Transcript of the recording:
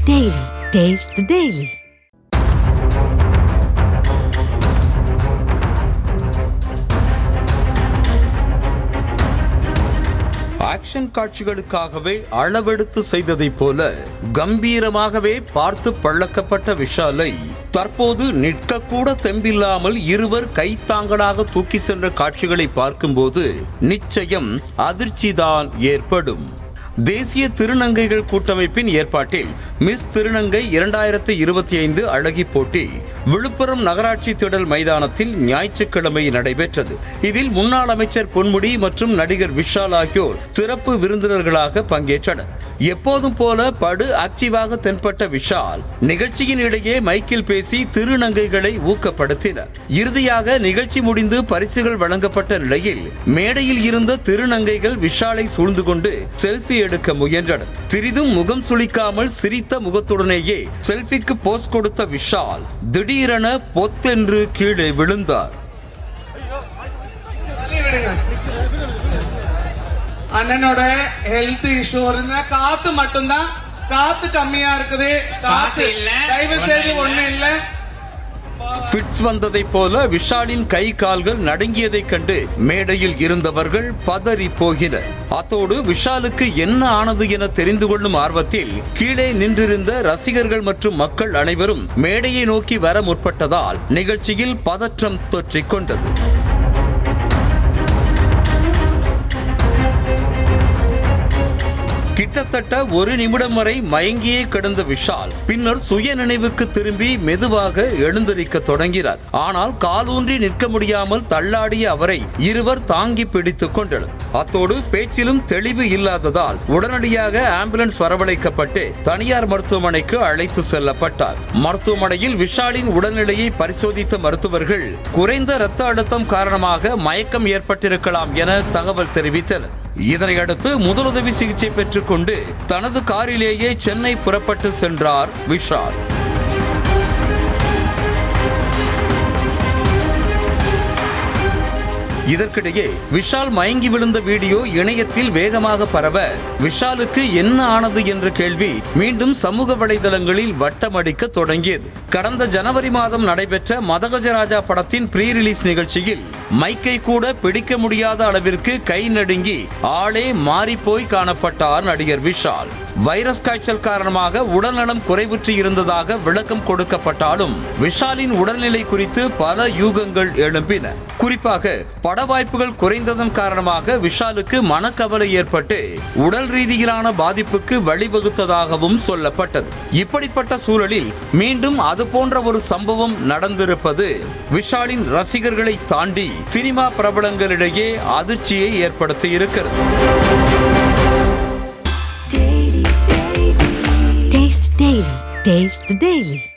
Daily. Taste the Daily. Action காட்சிகளுக்காகவே அளவெடுத்து செய்ததைப் போல கம்பீரமாகவே பார்த்து பழக்கப்பட்ட விஷாலை தற்போது நிற்கக்கூட தெம்பில்லாமல் இருவர் கைத்தாங்களாக தூக்கி சென்ற காட்சிகளை பார்க்கும்போது நிச்சயம் அதிர்ச்சிதான் ஏற்படும். தேசிய திருநங்கைகள் கூட்டமைப்பின் ஏற்பாட்டில் மிஸ் திருநங்கை 2025 அழகி போட்டி விழுப்புரம் நகராட்சி திடல் மைதானத்தில் ஞாயிற்றுக்கிழமை நடைபெற்றது. இதில் முன்னாள் அமைச்சர் பொன்முடி மற்றும் நடிகர் விஷால் ஆகியோர் சிறப்பு விருந்தினர்களாக பங்கேற்றனர். எப்போதும் போல படு ஆக்டிவாக தென்பட்ட விஷால் நிகழ்ச்சியின் இடையே மைக்கில் பேசி திருநங்கைகளை ஊக்கப்படுத்தினார். இறுதியாக நிகழ்ச்சி முடிந்து பரிசுகள் வழங்கப்பட்ட நிலையில் மேடையில் இருந்த திருநங்கைகள் விஷாலை சூழ்ந்து கொண்டு செல்ஃபி எடுக்க முயன்றனர். சிறிதும் முகம் சுளிக்காமல் சிரித்த முகத்துடனேயே செல்ஃபிக்கு போஸ் கொடுத்த விஷால் திடீரென பொத்தென்று கீழே விழுந்தார். அண்ணனோட ஹெல்த் இஷ்யூ இருந்தா காத்து மட்டும்தான், காத்து கம்மியா இருக்குது, காத்து இல்ல, தயவு செய்து ஒண்ணு இல்ல. ஃபிட்ஸ் வந்ததை போல விஷாலின் கை கால்கள் நடுங்கியதைக் கண்டு மேடையில் இருந்தவர்கள் பதறி போகினர். அத்தோடு விஷாலுக்கு என்ன ஆனது என தெரிந்து கொள்ளும் ஆர்வத்தில் கீழே நின்றிருந்த ரசிகர்கள் மற்றும் மக்கள் அனைவரும் மேடையை நோக்கி வர முற்பட்டதால் நிகழ்ச்சியில் பதற்றம் தொற்றிக் கொண்டது. கிட்டத்தட்ட ஒரு நிமிடம் வரை மயங்கியே கிடந்த விஷால் பின்னர் சுய நினைவுக்கு திரும்பி மெதுவாக எழுந்திருக்க தொடங்கினார். ஆனால் காலூன்றி நிற்க முடியாமல் தள்ளாடிய அவரை இருவர் தாங்கி பிடித்துக் கொண்டனர். அத்தோடு பேச்சிலும் தெளிவு இல்லாததால் உடனடியாக ஆம்புலன்ஸ் வரவழைக்கப்பட்டு தனியார் மருத்துவமனைக்கு அழைத்து செல்லப்பட்டார். மருத்துவமனையில் விஷாலின் உடல்நிலையை பரிசோதித்த மருத்துவர்கள் குறைந்த இரத்த அழுத்தம் காரணமாக மயக்கம் ஏற்பட்டிருக்கலாம் என தகவல் தெரிவித்தனர். இதனையடுத்து முதலுதவி சிகிச்சை பெற்றுக்கொண்டு தனது காரிலேயே சென்னை புறப்பட்டு சென்றார் விஷால். இதற்கிடையே விஷால் மயங்கி விழுந்த வீடியோ இணையத்தில் வேகமாக பரவ விஷாலுக்கு என்ன ஆனது என்ற கேள்வி மீண்டும் சமூக வலைதளங்களில் வட்டமடிக்க தொடங்கியது. கடந்த ஜனவரி மாதம் நடைபெற்ற மதகஜராஜா படத்தின் ப்ரீ ரிலீஸ் நிகழ்ச்சியில் மைக்கை கூட பிடிக்க முடியாத அளவிற்கு கை நடுங்கி ஆளே மாறிப்போய் காணப்பட்டார் நடிகர் விஷால். வைரஸ் காய்ச்சல் காரணமாக உடல்நலம் குறைவுற்று இருந்ததாக விளக்கம் கொடுக்கப்பட்டாலும் விஷாலின் உடல்நிலை குறித்து பல யூகங்கள் எழும்பின. குறிப்பாக பட வாய்ப்புகள் குறைந்ததன் காரணமாக விஷாலுக்கு மனக்கவலை ஏற்பட்டு உடல் ரீதியிலான பாதிப்புக்கு வழிவகுத்ததாகவும் சொல்லப்பட்டது. இப்படிப்பட்ட சூழலில் மீண்டும் அது போன்ற ஒரு சம்பவம் நடந்திருப்பது விஷாலின் ரசிகர்களை தாண்டி சினிமா பிரபலங்களிடையே அதிர்ச்சியை ஏற்படுத்தி இருக்கிறது. Taste the Daily.